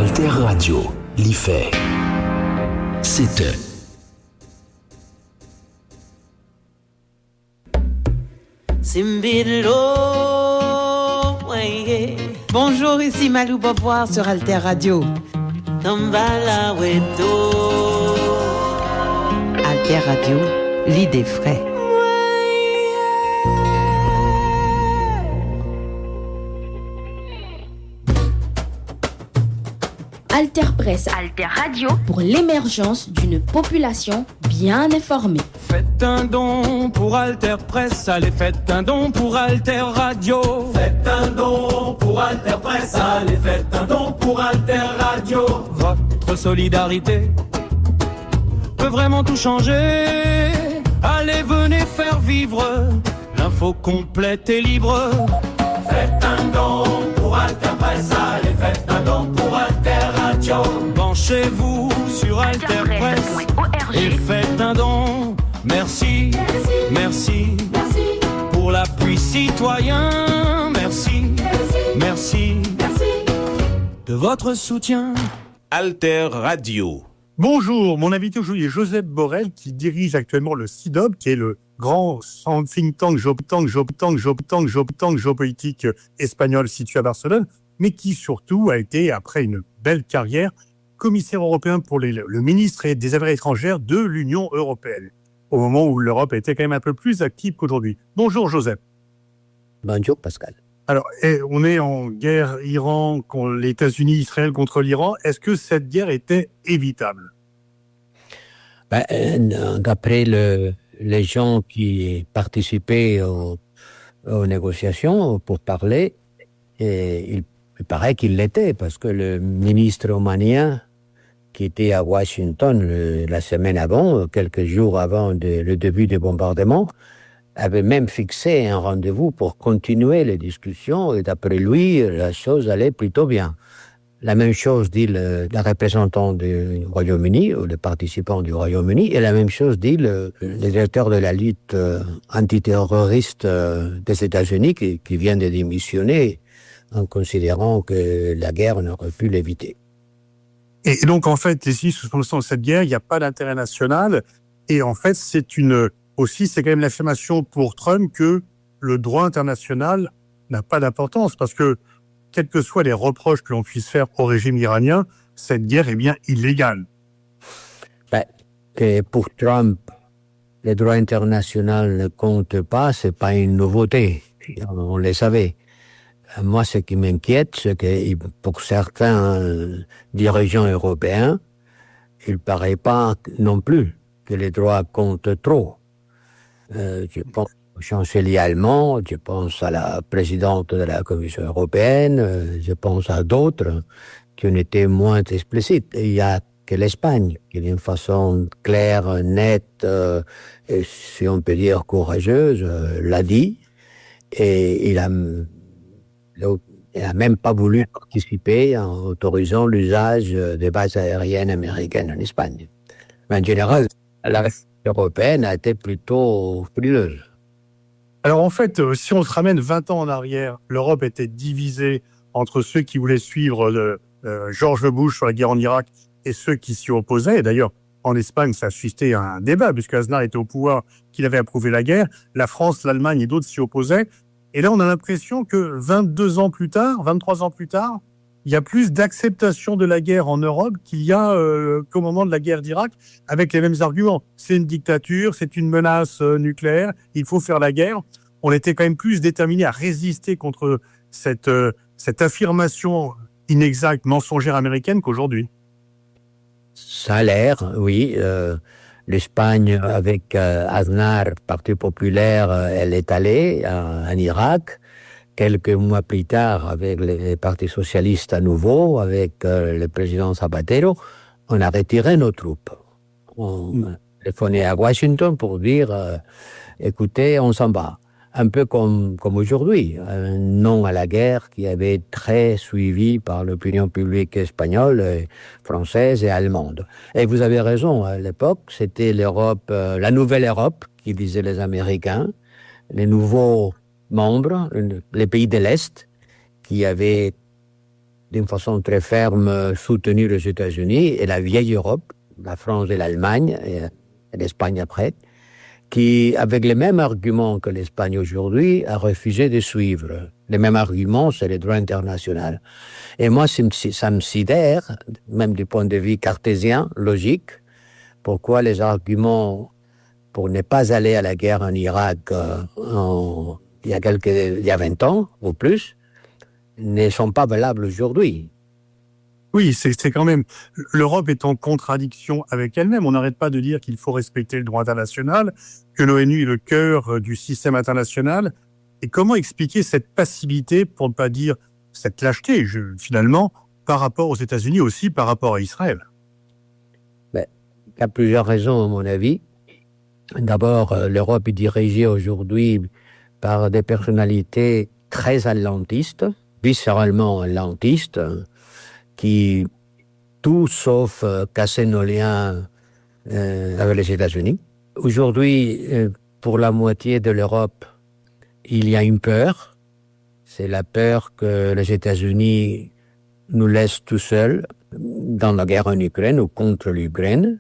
Alter Radio, l'IFE. C'était. Bonjour, ici Malou Boboir sur Alter Radio. Alter Radio, l'idée frais. Alter Presse, Alter Radio, pour l'émergence d'une population bien informée. Faites un don pour Alter Presse, allez, faites un don pour Alter Radio. Faites un don pour Alter Presse, allez, faites un don pour Alter Radio. Votre solidarité peut vraiment tout changer. Allez, venez faire vivre l'info complète et libre. Faites un don pour Alter Presse, allez, faites un don pour Alter Radio. Penchez-vous sur Alter Presse et faites un don. Merci, merci, merci pour l'appui citoyen. Merci, merci, merci de votre soutien. Alter Radio. Bonjour, mon invité aujourd'hui est Josep Borrell qui dirige actuellement le CIDOB, qui est le grand think tank géopolitique espagnol situé à Barcelone, mais qui surtout a été, après une belle carrière, commissaire européen pour le ministre des Affaires étrangères de l'Union européenne, au moment où l'Europe était quand même un peu plus active qu'aujourd'hui. Bonjour Josep. Bonjour Pascal. Alors, on est en guerre Iran, les États-Unis, Israël contre l'Iran. Est-ce que cette guerre était évitable ? D'après les gens qui participaient aux négociations pour parler, il paraît qu'il l'était, parce que le ministre omanien qui était à Washington la semaine avant, quelques jours avant le début des bombardements, avait même fixé un rendez-vous pour continuer les discussions, et d'après lui, la chose allait plutôt bien. La même chose dit le représentant du Royaume-Uni, ou le participant du Royaume-Uni, et la même chose dit le directeur de la lutte antiterroriste des États-Unis, qui vient de démissionner en considérant que la guerre n'aurait pu l'éviter. Et donc, en fait, les États-Unis sont dans cette guerre, il n'y a pas d'intérêt national, et en fait, c'est quand même l'affirmation pour Trump que le droit international n'a pas d'importance, parce que, quels que soient les reproches que l'on puisse faire au régime iranien, cette guerre est bien illégale. Que pour Trump, le droit international ne compte pas, c'est pas une nouveauté. On le savait. Moi, ce qui m'inquiète, c'est que pour certains dirigeants européens, il paraît pas non plus que les droits comptent trop. Je pense au chancelier allemand, je pense à la présidente de la Commission européenne, je pense à d'autres qui ont été moins explicites. Il y a que l'Espagne, qui d'une façon claire, nette, et si on peut dire courageuse, l'a dit, et il a même pas voulu participer en autorisant l'usage des bases aériennes américaines en Espagne. Mais en général, la réforme européenne a été plutôt frileuse. Alors en fait, si on se ramène 20 ans en arrière, l'Europe était divisée entre ceux qui voulaient suivre George Bush sur la guerre en Irak et ceux qui s'y opposaient. Et d'ailleurs, en Espagne, ça a suscité un débat, puisque Aznar était au pouvoir, qu'il avait approuvé la guerre. La France, l'Allemagne et d'autres s'y opposaient. Et là, on a l'impression que 23 ans plus tard, il y a plus d'acceptation de la guerre en Europe qu'il y a qu'au moment de la guerre d'Irak, avec les mêmes arguments. C'est une dictature, c'est une menace nucléaire, il faut faire la guerre. On était quand même plus déterminés à résister contre cette affirmation inexacte, mensongère américaine qu'aujourd'hui. Ça a l'air, oui. L'Espagne, avec Aznar, Parti populaire, elle est allée en Irak. Quelques mois plus tard, avec les partis socialistes à nouveau, avec le président Zapatero, on a retiré nos troupes. On téléphonait à Washington pour dire écoutez, on s'en va. Un peu comme aujourd'hui, un non à la guerre qui avait été très suivi par l'opinion publique espagnole, française et allemande. Et vous avez raison, à l'époque, c'était l'Europe, la nouvelle Europe, qui disaient les Américains, les nouveaux membres, les pays de l'Est, qui avaient d'une façon très ferme, soutenu les États-Unis et la vieille Europe, la France et l'Allemagne, et l'Espagne après, qui, avec les mêmes arguments que l'Espagne aujourd'hui, a refusé de suivre. Les mêmes arguments, c'est le droit international. Et moi, ça me sidère, même du point de vue cartésien, logique, pourquoi les arguments pour ne pas aller à la guerre en Irak il y a 20 ans ou plus, ne sont pas valables aujourd'hui. Oui, c'est quand même... L'Europe est en contradiction avec elle-même. On n'arrête pas de dire qu'il faut respecter le droit international, que l'ONU est le cœur du système international. Et comment expliquer cette passivité, pour ne pas dire cette lâcheté, finalement, par rapport aux États-Unis, aussi par rapport à Israël? Il y a plusieurs raisons, à mon avis. D'abord, l'Europe est dirigée aujourd'hui par des personnalités très atlantistes, viscéralement atlantistes, qui, tout sauf casser nos liens avec les États-Unis. Aujourd'hui, pour la moitié de l'Europe, il y a une peur. C'est la peur que les États-Unis nous laissent tout seuls dans la guerre en Ukraine ou contre l'Ukraine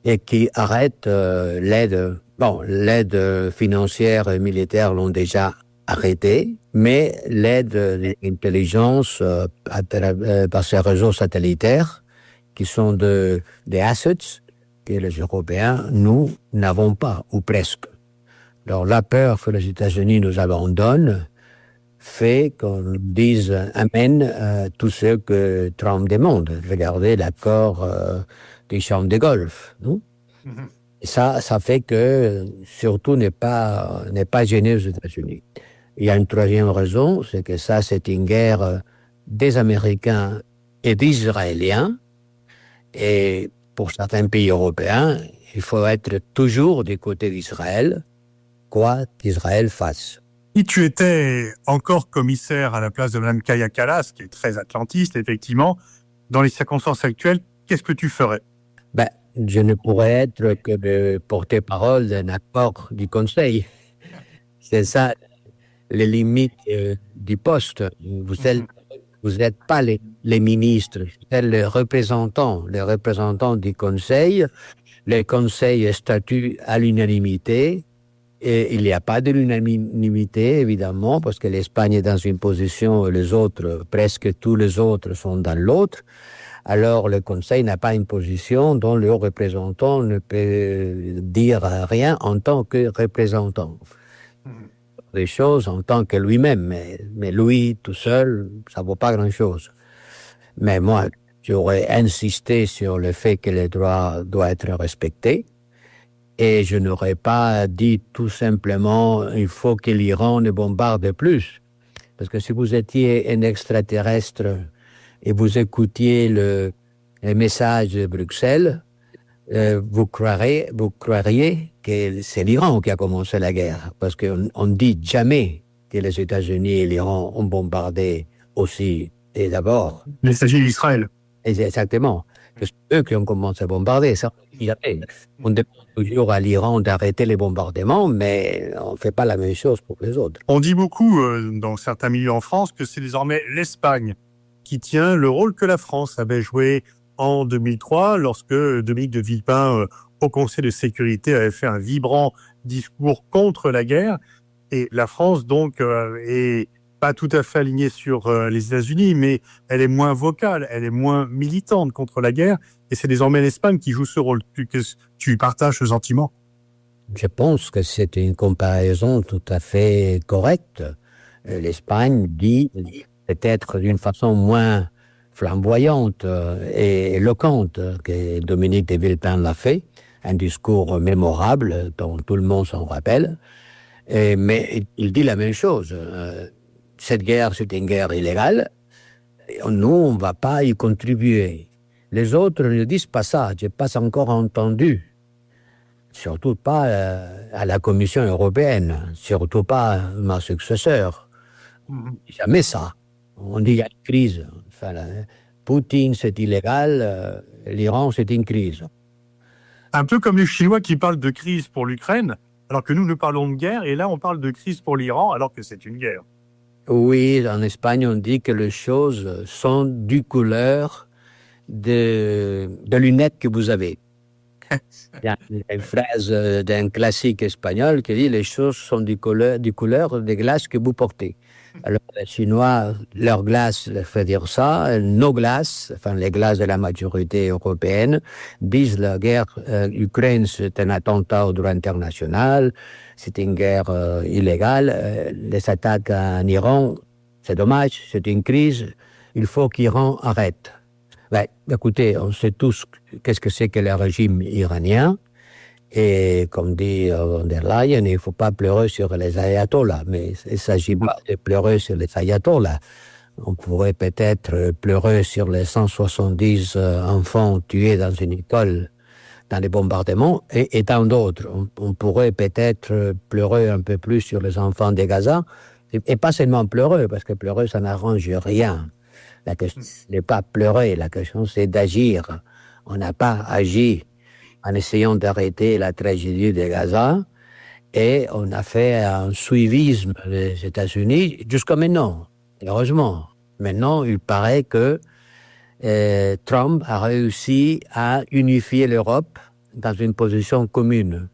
et qui arrêtent l'aide. Bon, l'aide financière et militaire l'ont déjà arrêté, mais l'aide de l'intelligence par ces réseaux satellitaires qui sont des assets que les Européens, nous, n'avons pas, ou presque. Alors la peur que les États-Unis nous abandonnent fait qu'on dise « Amen » tout ce que Trump demande. Regardez l'accord des champs de golf. Non? Et ça fait que, surtout, n'est pas gêné aux États-Unis. Il y a une troisième raison, c'est que ça, c'est une guerre des Américains et des Israéliens. Et pour certains pays européens, il faut être toujours du côté d'Israël, quoi qu'Israël fasse. Si tu étais encore commissaire à la place de Mme Kaja Kallas, qui est très atlantiste, effectivement, dans les circonstances actuelles, qu'est-ce que tu ferais? Je ne pourrais être que le porte-parole d'un accord du Conseil. C'est ça, les limites du poste. Vous n'êtes pas les ministres, vous êtes les représentants du Conseil. Le Conseil statue à l'unanimité. Et il n'y a pas de l'unanimité, évidemment, parce que l'Espagne est dans une position, les autres, presque tous les autres sont dans l'autre. Alors le Conseil n'a pas une position dont le haut représentant ne peut dire rien en tant que représentant. Des choses en tant que lui-même, mais lui tout seul, ça ne vaut pas grand-chose. Mais moi, j'aurais insisté sur le fait que les droits doivent être respectés. Et je n'aurais pas dit tout simplement il faut que l'Iran ne bombarde plus. Parce que si vous étiez un extraterrestre et vous écoutiez le message de Bruxelles, vous croiriez que c'est l'Iran qui a commencé la guerre. Parce qu'on ne dit jamais que les États-Unis et l'Iran ont bombardé aussi, et d'abord. Les États-Unis d'Israël. Exactement. C'est eux qui ont commencé à bombarder. Ça, on demande toujours à l'Iran d'arrêter les bombardements, mais on ne fait pas la même chose pour les autres. On dit beaucoup, dans certains milieux en France, que c'est désormais l'Espagne qui tient le rôle que la France avait joué en 2003, lorsque Dominique de Villepin, au Conseil de sécurité, avait fait un vibrant discours contre la guerre. Et la France, donc, est pas tout à fait alignée sur les États-Unis, mais elle est moins vocale, elle est moins militante contre la guerre. Et c'est désormais l'Espagne qui joue ce rôle. Tu partages ce sentiment? Je pense que c'est une comparaison tout à fait correcte. L'Espagne dit, peut-être d'une façon moins flamboyante et éloquente que Dominique de Villepin l'a fait, un discours mémorable dont tout le monde s'en rappelle, mais il dit la même chose. Cette guerre, c'est une guerre illégale, nous, on ne va pas y contribuer. Les autres ne disent pas ça, je n'ai pas encore entendu. Surtout pas à la Commission européenne, surtout pas ma successeur. Jamais ça. On dit qu'il y a une crise. Enfin, Poutine, c'est illégal, l'Iran, c'est une crise. Un peu comme les Chinois qui parlent de crise pour l'Ukraine, alors que nous parlons de guerre, et là, on parle de crise pour l'Iran, alors que c'est une guerre. Oui, en Espagne, on dit que les choses sont du couleur de lunettes que vous avez. Il y a une phrase d'un classique espagnol qui dit « Les choses sont du couleur des glaces que vous portez ». Alors, les Chinois, leur glace fait dire ça. Nos glaces, enfin les glaces de la majorité européenne, disent la guerre Ukraine, c'est un attentat au droit international, c'est une guerre illégale. Les attaques en Iran, c'est dommage, c'est une crise, il faut qu'Iran arrête. Ben, écoutez, on sait tous qu'est-ce que c'est que le régime iranien. Et comme dit von der Leyen, il ne faut pas pleurer sur les ayatollahs, mais il ne s'agit pas de pleurer sur les ayatollahs. On pourrait peut-être pleurer sur les 170 enfants tués dans une école dans les bombardements et tant d'autres. On pourrait peut-être pleurer un peu plus sur les enfants de Gaza, et pas seulement pleurer, parce que pleurer, ça n'arrange rien. La question n'est pas pleurer, la question c'est d'agir. On n'a pas agi en essayant d'arrêter la tragédie de Gaza, et on a fait un suivisme des États-Unis jusqu'à maintenant, heureusement. Maintenant, il paraît que Trump a réussi à unifier l'Europe dans une position commune.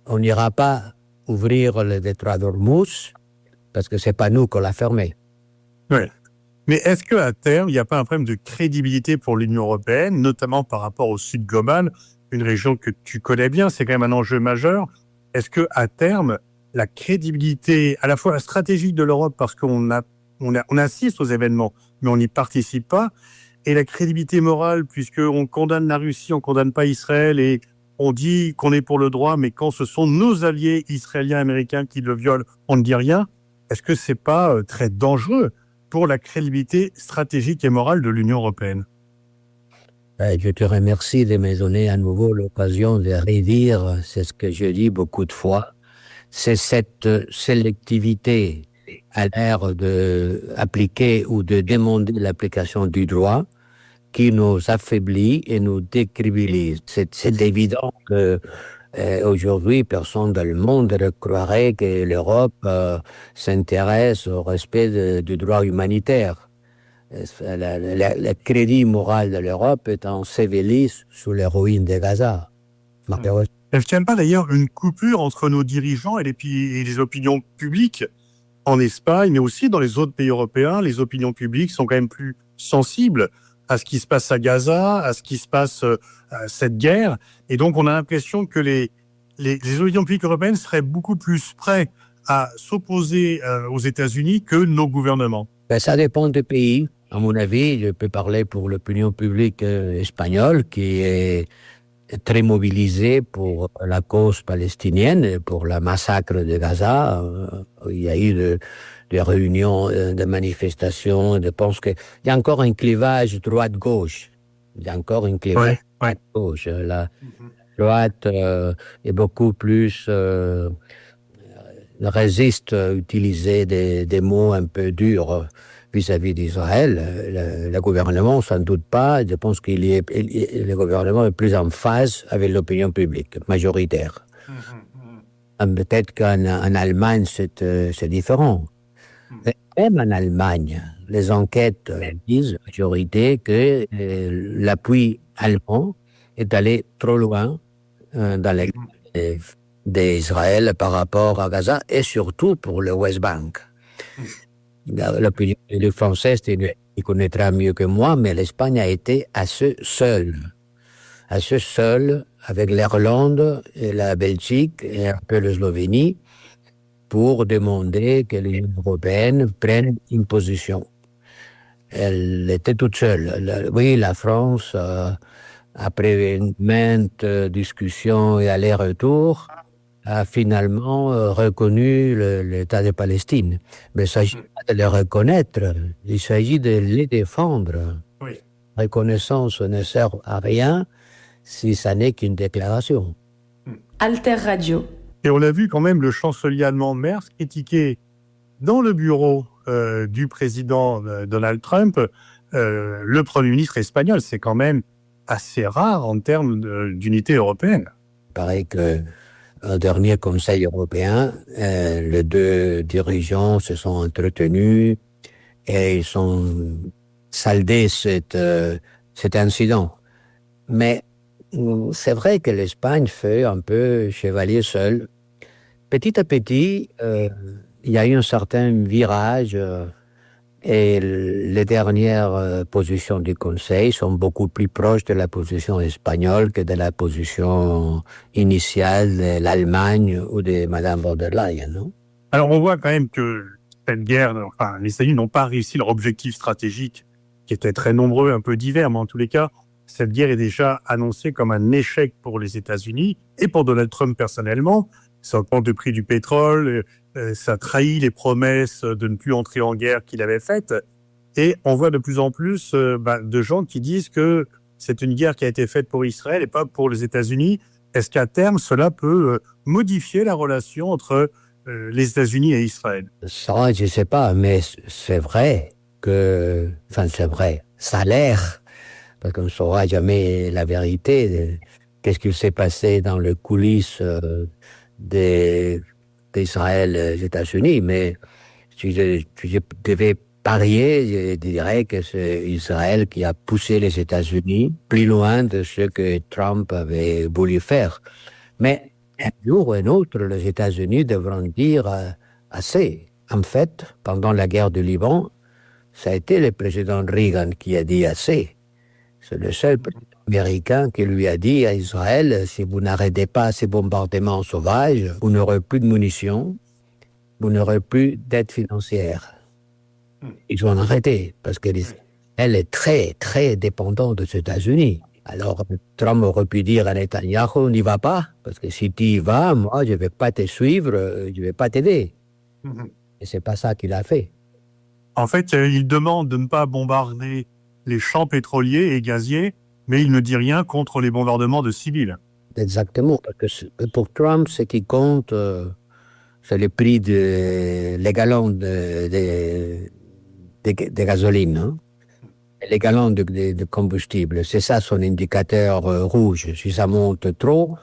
On n'ira pas ouvrir le détroit d'Ormuz, parce que c'est pas nous qu'on l'a fermé. Oui. Mais est-ce qu'à terme, il n'y a pas un problème de crédibilité pour l'Union européenne, notamment par rapport au Sud global, une région que tu connais bien, c'est quand même un enjeu majeur. Est-ce qu'à terme, la crédibilité, à la fois stratégique de l'Europe, parce qu'on assiste aux événements, mais on n'y participe pas, et la crédibilité morale, puisqu'on condamne la Russie, on ne condamne pas Israël, et on dit qu'on est pour le droit, mais quand ce sont nos alliés israéliens, américains qui le violent, on ne dit rien. Est-ce que c'est pas très dangereux pour la crédibilité stratégique et morale de l'Union européenne? Je te remercie de me donner à nouveau l'occasion de redire, c'est ce que je dis beaucoup de fois, c'est cette sélectivité à l'ère d'appliquer ou de demander l'application du droit qui nous affaiblit et nous décrédibilise. C'est évident que aujourd'hui, personne dans le monde ne croirait que l'Europe s'intéresse au respect du droit humanitaire. Le crédit moral de l'Europe est enseveli sous les ruines de Gaza. Est-ce qu'il n'y a pas d'ailleurs une coupure entre nos dirigeants et les opinions publiques en Espagne, mais aussi dans les autres pays européens? Les opinions publiques sont quand même plus sensibles à ce qui se passe à Gaza, à ce qui se passe à cette guerre. Et donc, on a l'impression que les opinions publiques européennes seraient beaucoup plus prêtes à s'opposer aux États-Unis que nos gouvernements. Ben, ça dépend des pays. À mon avis, je peux parler pour l'opinion publique espagnole qui est très mobilisée pour la cause palestinienne, pour le massacre de Gaza. Il y a eu des réunions, des manifestations. Je pense qu'il y a encore un clivage droite-gauche. Il y a encore un clivage droite-gauche. La droite est beaucoup plus résiste à utiliser des mots un peu durs vis-à-vis d'Israël. Le gouvernement, sans doute pas. Je pense que le gouvernement est plus en phase avec l'opinion publique, majoritaire. Peut-être qu'en Allemagne, c'est différent. Même en Allemagne, les enquêtes disent, la majorité, que l'appui allemand est allé trop loin dans les d'Israël par rapport à Gaza et surtout pour le West Bank. L'opinion française, il connaîtra mieux que moi, mais l'Espagne a été à ce seul, avec l'Irlande et la Belgique et un peu la Slovénie, pour demander que l'Union européenne prenne une position. Elle était toute seule. Oui, la France, après maintes discussions et allers-retours, a finalement reconnu l'État de Palestine. Mais il ne s'agit pas de le reconnaître, il s'agit de les défendre. Oui. La reconnaissance ne sert à rien si ça n'est qu'une déclaration. Alter Radio. Et on a vu quand même le chancelier allemand Merz critiquer dans le bureau du président Donald Trump le Premier ministre espagnol. C'est quand même assez rare en termes d'unité européenne. Il paraît que au dernier Conseil européen, les deux dirigeants se sont entretenus et ils ont saldé cet incident. Mais c'est vrai que l'Espagne fait un peu chevalier seul. Petit à petit, il y a eu un certain virage et les dernières positions du Conseil sont beaucoup plus proches de la position espagnole que de la position initiale de l'Allemagne ou de Mme von der Leyen, non? Alors on voit quand même que cette guerre, les États-Unis n'ont pas réussi leur objectif stratégique, qui était très nombreux, un peu divers, mais en tous les cas, cette guerre est déjà annoncée comme un échec pour les États-Unis et pour Donald Trump personnellement. Ça augmente le prix du pétrole, ça trahit les promesses de ne plus entrer en guerre qu'il avait faites. Et on voit de plus en plus de gens qui disent que c'est une guerre qui a été faite pour Israël et pas pour les États-Unis. Est-ce qu'à terme, cela peut modifier la relation entre les États-Unis et Israël? Ça, je ne sais pas, mais c'est vrai que... Enfin, c'est vrai. Ça a l'air, parce qu'on ne saura jamais la vérité de qu'est-ce qui s'est passé dans les coulisses d'Israël et des États-Unis, mais si je devais parier, je dirais que c'est Israël qui a poussé les États-Unis plus loin de ce que Trump avait voulu faire. Mais un jour ou un autre, les États-Unis devront dire assez. En fait, pendant la guerre du Liban, ça a été le président Reagan qui a dit assez. C'est le seul président américain qui lui a dit à Israël, si vous n'arrêtez pas ces bombardements sauvages, vous n'aurez plus de munitions, vous n'aurez plus d'aide financière. Ils ont arrêté parce qu'elle est très, très dépendante des États-Unis. Alors, Trump aurait pu dire à Netanyahu, n'y va pas, parce que si tu y vas, moi, je ne vais pas te suivre, je ne vais pas t'aider. Et c'est pas ça qu'il a fait. En fait, il demande de ne pas bombarder les champs pétroliers et gaziers, mais il ne dit rien contre les bombardements de civils. Exactement, parce que pour Trump, ce qui compte, c'est le prix des gallons de gasoline, hein? Les gallons de combustible. C'est ça son indicateur rouge. Si ça monte trop,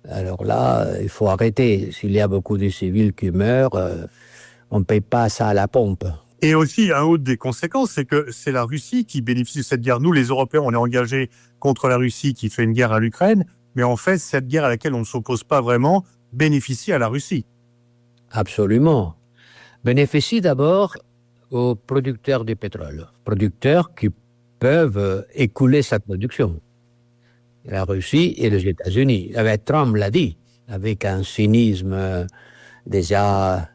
alors là, il faut arrêter. S'il y a beaucoup de civils qui meurent, on ne paye pas ça à la pompe. Et aussi, un autre des conséquences, c'est que c'est la Russie qui bénéficie de cette guerre. Nous, les Européens, on est engagés contre la Russie qui fait une guerre à l'Ukraine, mais en fait, cette guerre à laquelle on ne s'oppose pas vraiment bénéficie à la Russie. Absolument. Bénéficie d'abord aux producteurs du pétrole. Producteurs qui peuvent écouler sa production. La Russie et les États-Unis. Trump l'a dit, avec un cynisme déjà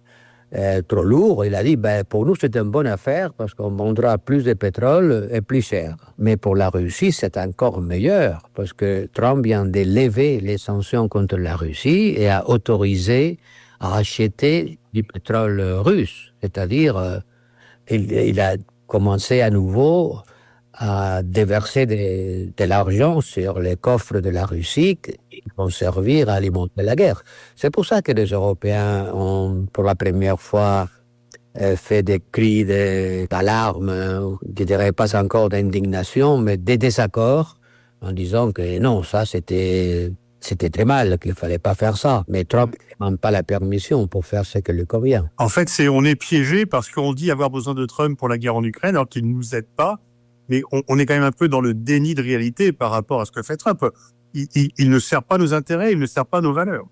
trop lourd. Il a dit, pour nous, c'est une bonne affaire parce qu'on vendra plus de pétrole et plus cher. Mais pour la Russie, c'est encore meilleur parce que Trump vient de lever les sanctions contre la Russie et a autorisé à acheter du pétrole russe. C'est-à-dire, il a commencé à nouveau à déverser de l'argent sur les coffres de la Russie qui vont servir à alimenter la guerre. C'est pour ça que les Européens ont, pour la première fois, fait des cris d'alarme, je ne dirais pas encore d'indignation, mais des désaccords, en disant que non, ça c'était très mal, qu'il ne fallait pas faire ça. Mais Trump ne demande pas la permission pour faire ce que lui convient. En fait, on est piégé parce qu'on dit avoir besoin de Trump pour la guerre en Ukraine, alors qu'il ne nous aide pas. Mais on est quand même un peu dans le déni de réalité par rapport à ce que fait Trump. Il ne sert pas nos intérêts, il ne sert pas nos valeurs.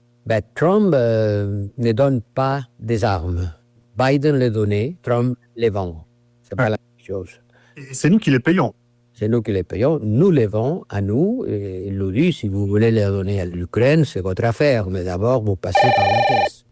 Trump ne donne pas des armes. Biden les donnait, Trump les vend. C'est pas la même chose. Et c'est nous qui les payons. C'est nous qui les payons. Nous les vendons à nous. Et il nous dit, si vous voulez les donner à l'Ukraine, c'est votre affaire. Mais d'abord, vous passez par la caisse.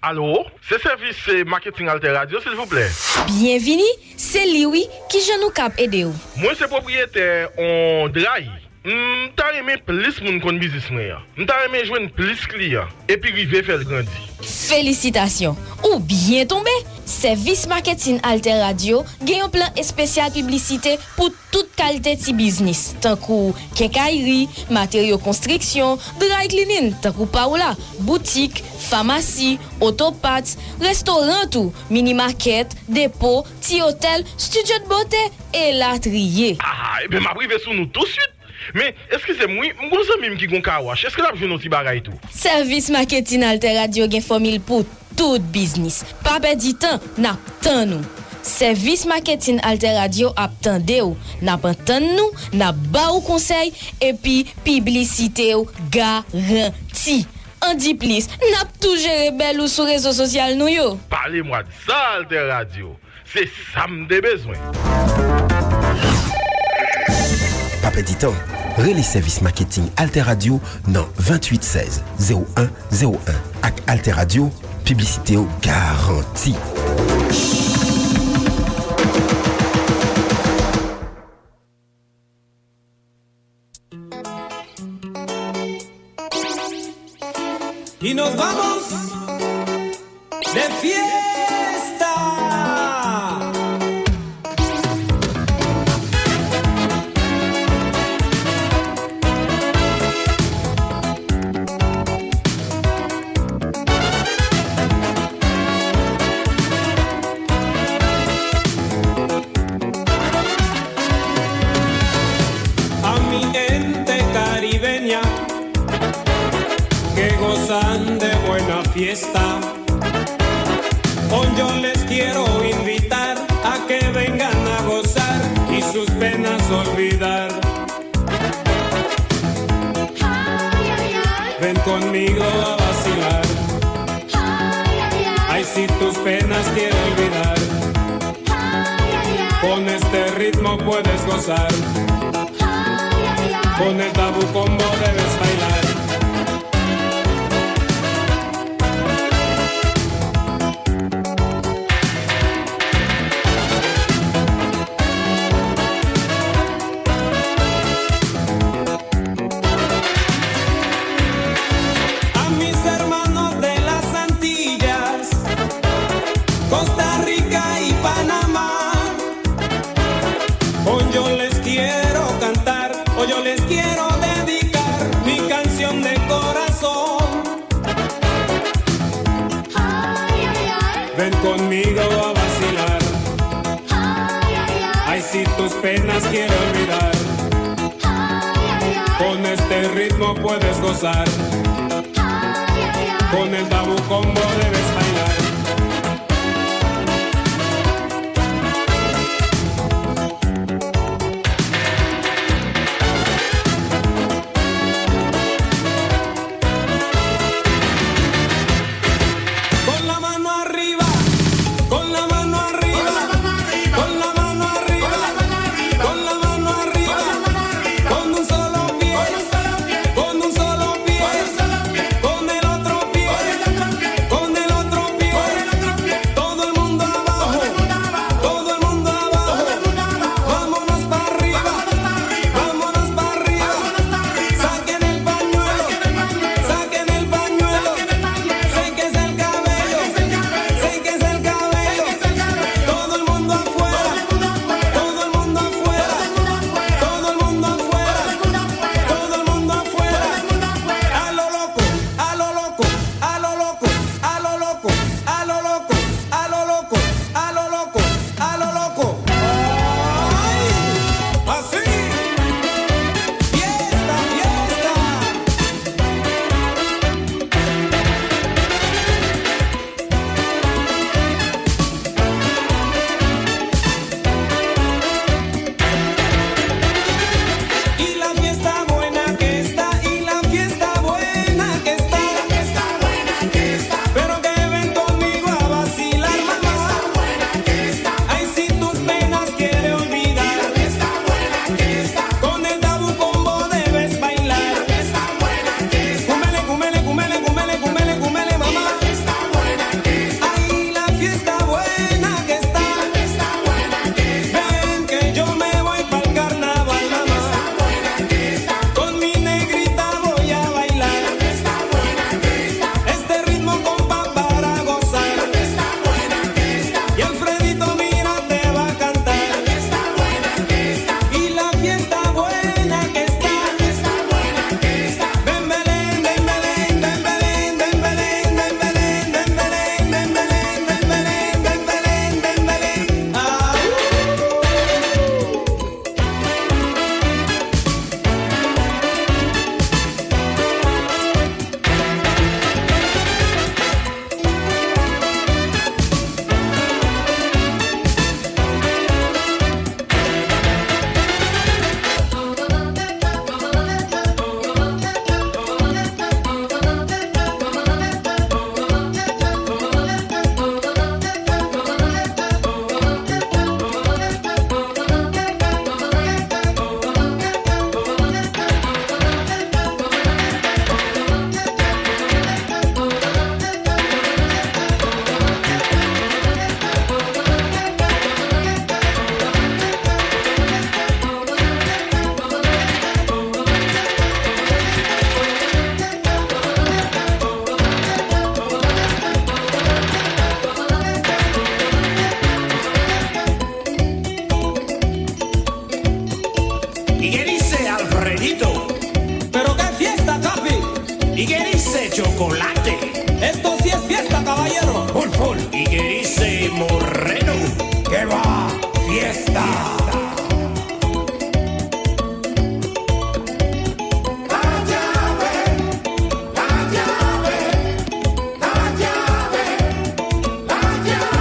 Allô, c'est service marketing Alter Radio, s'il vous plaît. Bienvenue, c'est Liwi qui je nous cap aider. Moi, c'est propriétaire en Drahi. M'ta aimé plus moun kon business moi. M'ta aimé joindre plus clients et puis river faire grandir. Félicitations. Ou bien tombé. Service marketing Alter Radio gagne un plan spécial publicité pour toute qualité de business. Tant que quincaillerie, matériaux construction, dry cleaning, tant que paola, boutique, pharmacie, autopath, restaurant tout, mini market, dépôt, petit hôtel, studio de beauté et latrier. Et bien m'a privé sous nous tout de suite. Mais est-ce que c'est moi, mon ami qui gon kawash? Est-ce que la journée aussi bagaille tout? Service marketing Alter Radio gen formule pour tout business. Pas perdre temps, n'a tan nous. Service marketing Alter Radio ap tande ou, n'a pas tan nous, n'a ba ou conseil et puis publicité ou garanti. En dit plus, n'a tout géré belle ou sur réseaux sociaux nous yo. Parlez-moi de ça, Alter Radio. C'est ça m'de besoin. Pas perdre temps. Relais service marketing Alter Radio dans 28 16 01 01 ak Alter Radio, publicité au garantie. Y nos vamos de fiesta. A mi gente caribeña que gozan de buena fiesta, hoy yo les quiero invitar a que vengan a gozar y sus penas olvidar. Ven conmigo a vacilar, ay si tus penas quiero olvidar, con este ritmo puedes gozar, con el Tabu Combo debes bailar. Ven conmigo a vacilar, ay si tus penas quiero olvidar, con este ritmo puedes gozar, con el Tabu Combo debes bailar. Con el ¿Y qué dice Alfredito? Pero qué fiesta, Capi. ¿Y qué dice Chocolate? Esto sí es fiesta, caballero. Full, full. ¿Y qué dice Moreno? ¡Que va! ¡Fiesta!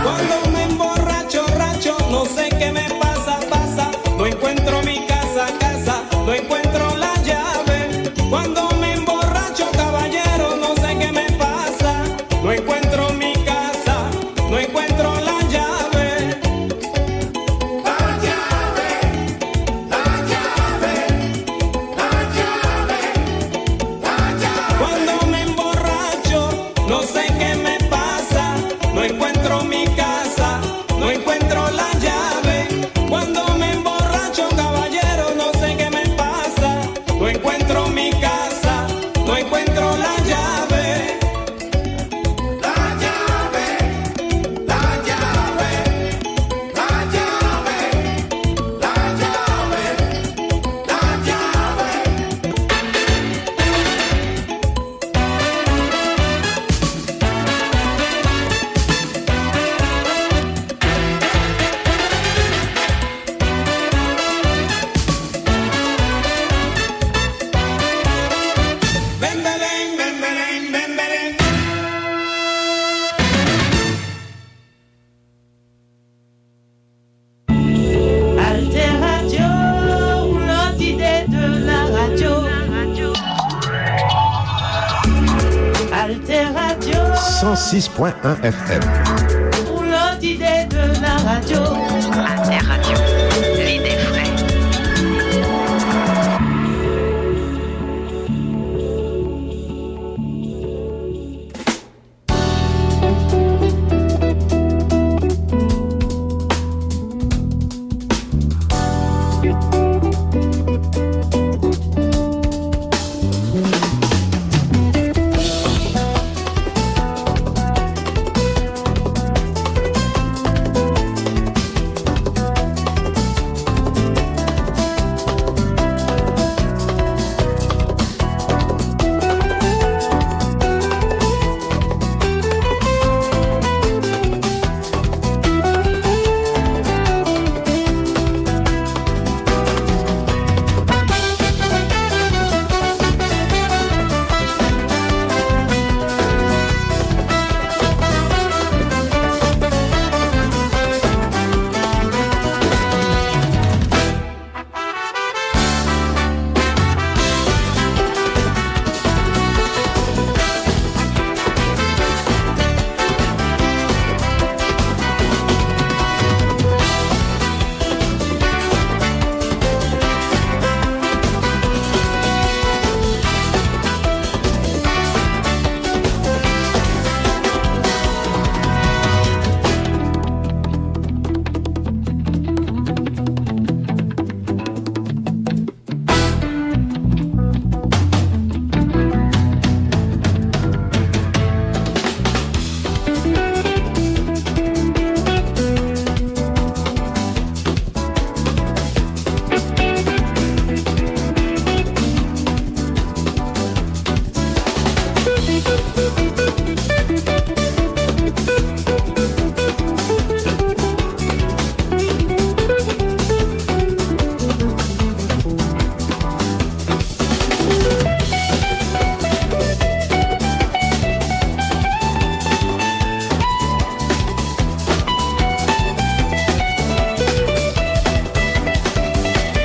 Cuando me emborracho, racho, no sé qué me pasa, pasa. No encuentro mi casa, casa, no encuentro la llave. Cuando me emborracho, caballero, no sé qué me pasa. No encuentro mi casa, no encuentro la llave. La llave, la llave, la llave, la llave. Cuando me emborracho, no sé qué me pasa. No encuentro mi casa, no encuentro la llave. Cuando me emborracho, caballero, no sé qué me pasa. No encuentro mi casa, no encuentro la llave. La llave, la llave, la llave, la llave, la llave. Ven, Belén, ven, Belén, ven, Belén. Alter Radio, l'autre idée de la radio. Alter Radio, 106.1 FM. l'autre idée de la radio.